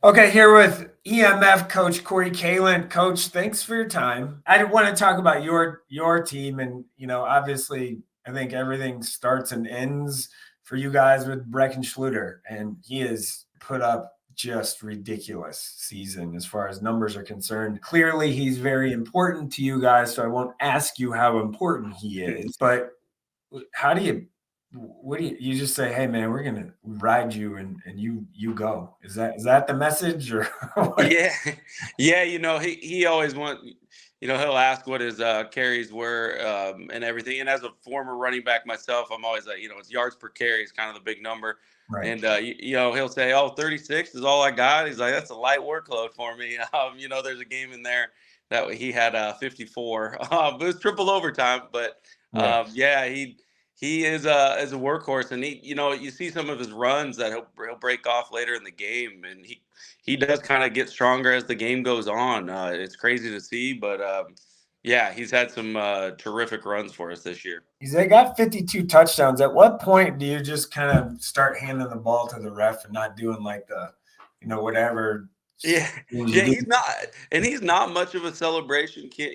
Okay, here with EMF coach Kory Kahlandt. Coach, thanks for your time. I want to talk about your team, and obviously, I think everything starts and ends for you guys with Breckenschluter, and he has put up just ridiculous season as far as numbers are concerned. Clearly, he's very important to you guys, so I won't ask you how important he is, but how do you just say, hey man, we're gonna ride you and you go? Is that the message or what? Yeah, yeah. He always he'll ask what his carries were and everything. And as a former running back myself, I'm always like, it's yards per carry is kind of the big number. Right. And he'll say, "Oh, 36 is all I got." He's like, "That's a light workload for me." There's a game in there that he had 54. It was triple overtime, but Yeah. yeah, he is a workhorse, and you see some of his runs that he'll break off later in the game, and he does kind of get stronger as the game goes on. It's crazy to see, but yeah, he's had some terrific runs for us this year. They got 52 touchdowns. At what point do you just kind of start handing the ball to the ref and not doing like the, whatever Yeah, things you yeah, do? he's not much of a celebration kid.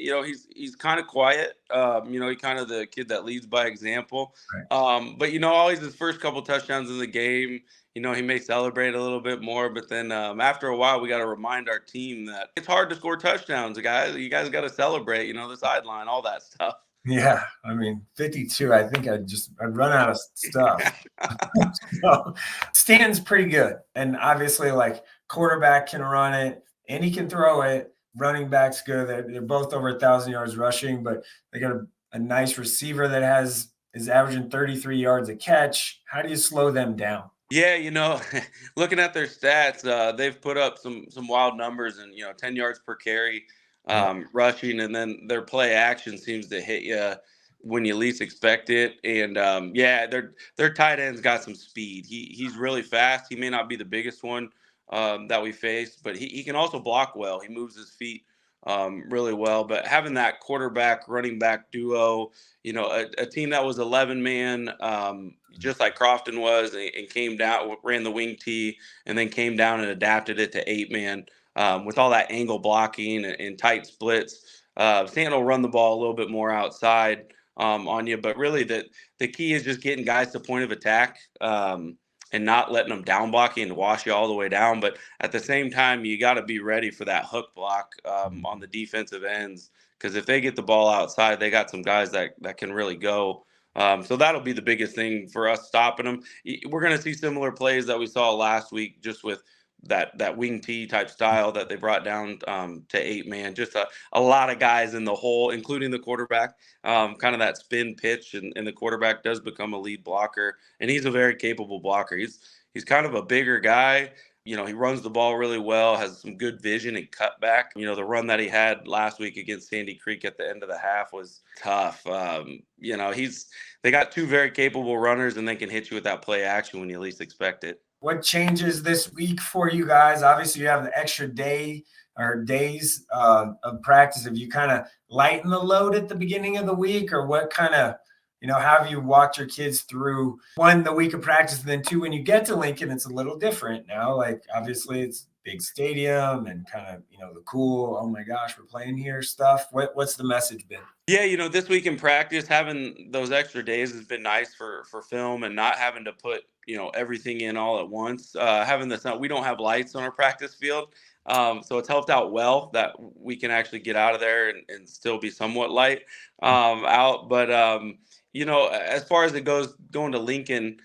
He's kind of quiet. He kind of the kid that leads by example. Right. But always his first couple touchdowns in the game, he may celebrate a little bit more. But then after a while, we got to remind our team that it's hard to score touchdowns, guys. You guys got to celebrate. The sideline, all that stuff. Yeah, I mean 52. I think I'd run out of stuff. So, Stanton's pretty good, and obviously, like quarterback can run it and he can throw it. Running back's good. They're both over 1,000 yards rushing, but they got a nice receiver that is averaging 33 yards a catch. How do you slow them down? Yeah, looking at their stats, they've put up some wild numbers and 10 yards per carry Yeah. rushing, and then their play action seems to hit you when you least expect it. And yeah, their tight end's got some speed. He's really fast. He may not be the biggest one that we faced, but he can also block well. He moves his feet really well. But having that quarterback running back duo, a team that was 11 man, just like Crofton was, and came down, ran the wing tee, and then came down and adapted it to 8 man with all that angle blocking and tight splits. Stanton will run the ball a little bit more outside on you, but really the key is just getting guys to point of attack. And not letting them down block you and wash you all the way down. But at the same time, you got to be ready for that hook block on the defensive ends, because if they get the ball outside, they got some guys that can really go. So that'll be the biggest thing for us stopping them. We're going to see similar plays that we saw last week, just with that wing tee type style that they brought down to 8 man. Just a lot of guys in the hole, including the quarterback. Kind of that spin pitch, and the quarterback does become a lead blocker, and he's a very capable blocker. He's kind of a bigger guy. He runs the ball really well, has some good vision and cutback. The run that he had last week against Sandy Creek at the end of the half was tough. They got two very capable runners, and they can hit you with that play action when you least expect it. What changes this week for you guys? Obviously, you have the extra day or days of practice. Have you kind of lighten the load at the beginning of the week, or what kind of, how have you walked your kids through, one, the week of practice, and then two, when you get to Lincoln, it's a little different now. Like, obviously, it's big stadium and kind of, the cool, oh my gosh, we're playing here stuff. What's the message been? Yeah, this week in practice, having those extra days has been nice for film, and not having to put everything in all at once. Having this, we don't have lights on our practice field, so it's helped out well that we can actually get out of there and still be somewhat light out. But as far as it goes, going to Lincoln,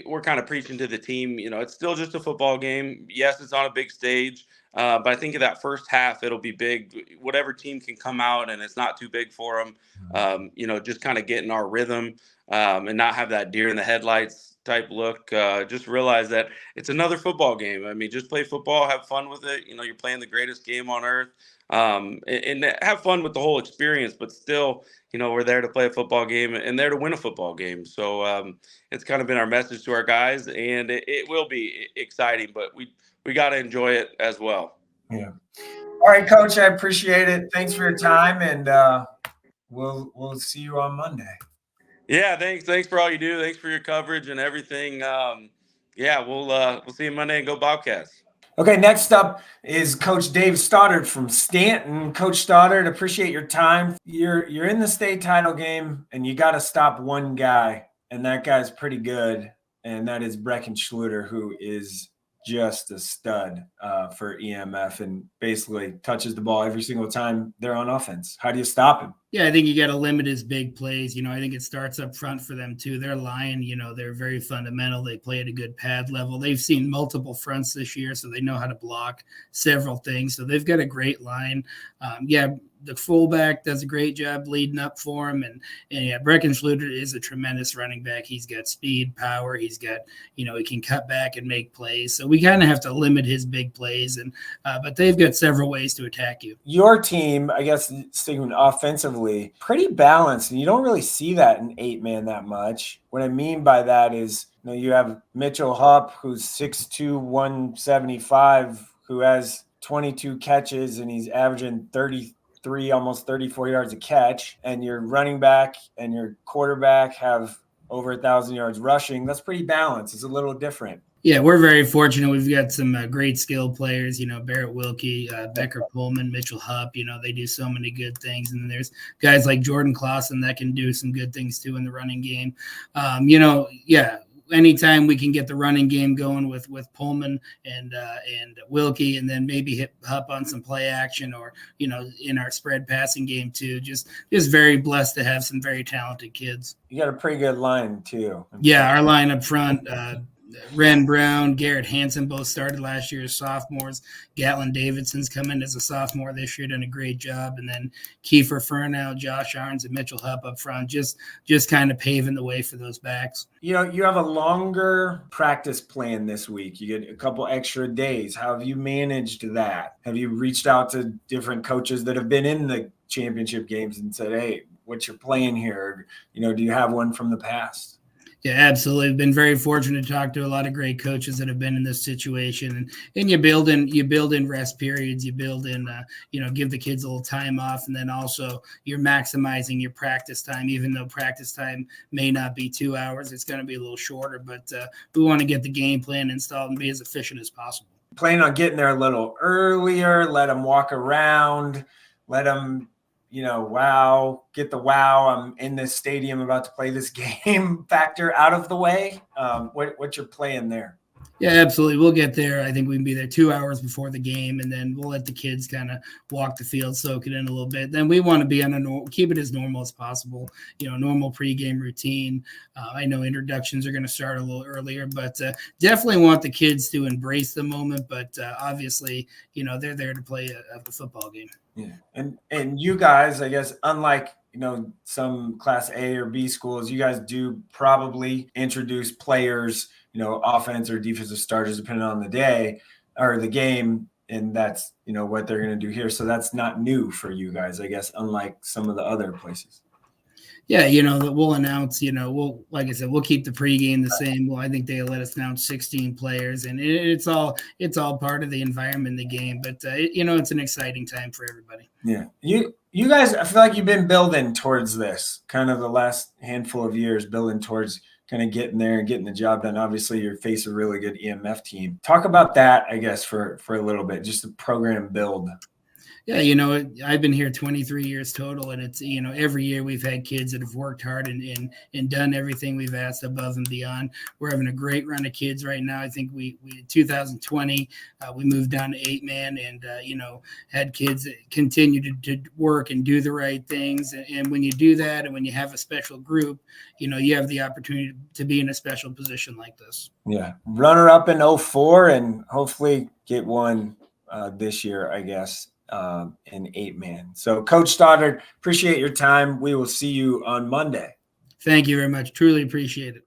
we're kind of preaching to the team. It's still just a football game. Yes, it's on a big stage. But I think in that first half, it'll be big. Whatever team can come out and it's not too big for them, just kind of getting our rhythm and not have that deer in the headlights type look. Just realize that it's another football game. I mean, just play football, have fun with it. You're playing the greatest game on earth, and have fun with the whole experience. But still, we're there to play a football game and there to win a football game. So it's kind of been our message to our guys, and it will be exciting. But we got to enjoy it as well. Yeah. All right, Coach. I appreciate it. Thanks for your time, and we'll see you on Monday. Yeah, thanks for all you do. Thanks for your coverage and everything. Yeah, we'll see you Monday, and go Bobcats. Okay, next up is Coach Dave Stoddard from Stanton. Coach Stoddard, appreciate your time. You're in the state title game, and you got to stop one guy, and that guy's pretty good, and that is Brecken Schluter, who is just a stud for EMF and basically touches the ball every single time they're on offense. How do you stop him? Yeah, I think you got to limit his big plays. I think it starts up front for them too. Their line, they're very fundamental. They play at a good pad level. They've seen multiple fronts this year, so they know how to block several things. So they've got a great line. The fullback does a great job leading up for him. And Brecken Schluter is a tremendous running back. He's got speed, power. He's got, he can cut back and make plays. So we kind of have to limit his big plays. But they've got several ways to attack you. Your team, I guess, sticking offensively, pretty balanced. And you don't really see that in 8-man that much. What I mean by that is, you have Mitchell Hupp, who's 6'2", 175, who has 22 catches, and he's averaging 33, almost 34 yards a catch, and your running back and your quarterback have over 1,000 yards rushing. That's pretty balanced. It's a little different. Yeah, we're very fortunate. We've got some great skill players, Barrett Wilkie, Becker Pullman, Mitchell Hupp, they do so many good things. And then there's guys like Jordan Clausen that can do some good things too in the running game. Anytime we can get the running game going with Pullman and Wilkie, and then maybe hit Hupp on some play action, or in our spread passing game too. Just very blessed to have some very talented kids. You got a pretty good line too. Yeah, our line up front. Ren Brown, Garrett Hansen both started last year as sophomores. Gatlin Davidson's come in as a sophomore this year, done a great job. And then Kiefer Furnow, Josh Arns, and Mitchell Hupp up front, just kind of paving the way for those backs. You have a longer practice plan this week. You get a couple extra days. How have you managed that? Have you reached out to different coaches that have been in the championship games and said, hey, what's your plan here? Do you have one from the past? Yeah, absolutely. I've been very fortunate to talk to a lot of great coaches that have been in this situation, and you build in rest periods, you build in, give the kids a little time off, and then also you're maximizing your practice time. Even though practice time may not be 2 hours, it's going to be a little shorter, but we want to get the game plan installed and be as efficient as possible. Plan on getting there a little earlier, let them walk around, let them get the I'm in this stadium about to play this game factor out of the way. What's your plan there? Yeah, absolutely. We'll get there. I think we can be there 2 hours before the game, and then we'll let the kids kind of walk the field, soak it in a little bit. Then we want to be keep it as normal as possible, normal pregame routine. I know introductions are going to start a little earlier, but definitely want the kids to embrace the moment. But obviously, they're there to play a football game. Yeah. And you guys, I guess, unlike some Class A or B schools, you guys do probably introduce players, offense or defensive starters, depending on the day or the game. And that's, what they're going to do here. So that's not new for you guys, I guess, unlike some of the other places. Yeah, that we'll announce, like I said, we'll keep the pregame the same. Well, I think they let us announce 16 players, and it's all part of the environment, the game. But, it's an exciting time for everybody. Yeah. You guys, I feel like you've been building towards this kind of the last handful of years, building towards kind of getting there and getting the job done. Obviously, you face a really good EMF team. Talk about that, I guess, for a little bit, just the program build. Yeah, I've been here 23 years total, and it's, every year we've had kids that have worked hard and done everything we've asked above and beyond. We're having a great run of kids right now. I think we 2020, we moved down to 8-man and, had kids that continue to work and do the right things. And when you do that, and when you have a special group, you have the opportunity to be in a special position like this. Yeah. Runner up in 04 and hopefully get one this year, I guess. In 8-man. So Coach Stoddard, appreciate your time. We will see you on Monday. Thank you very much. Truly appreciate it.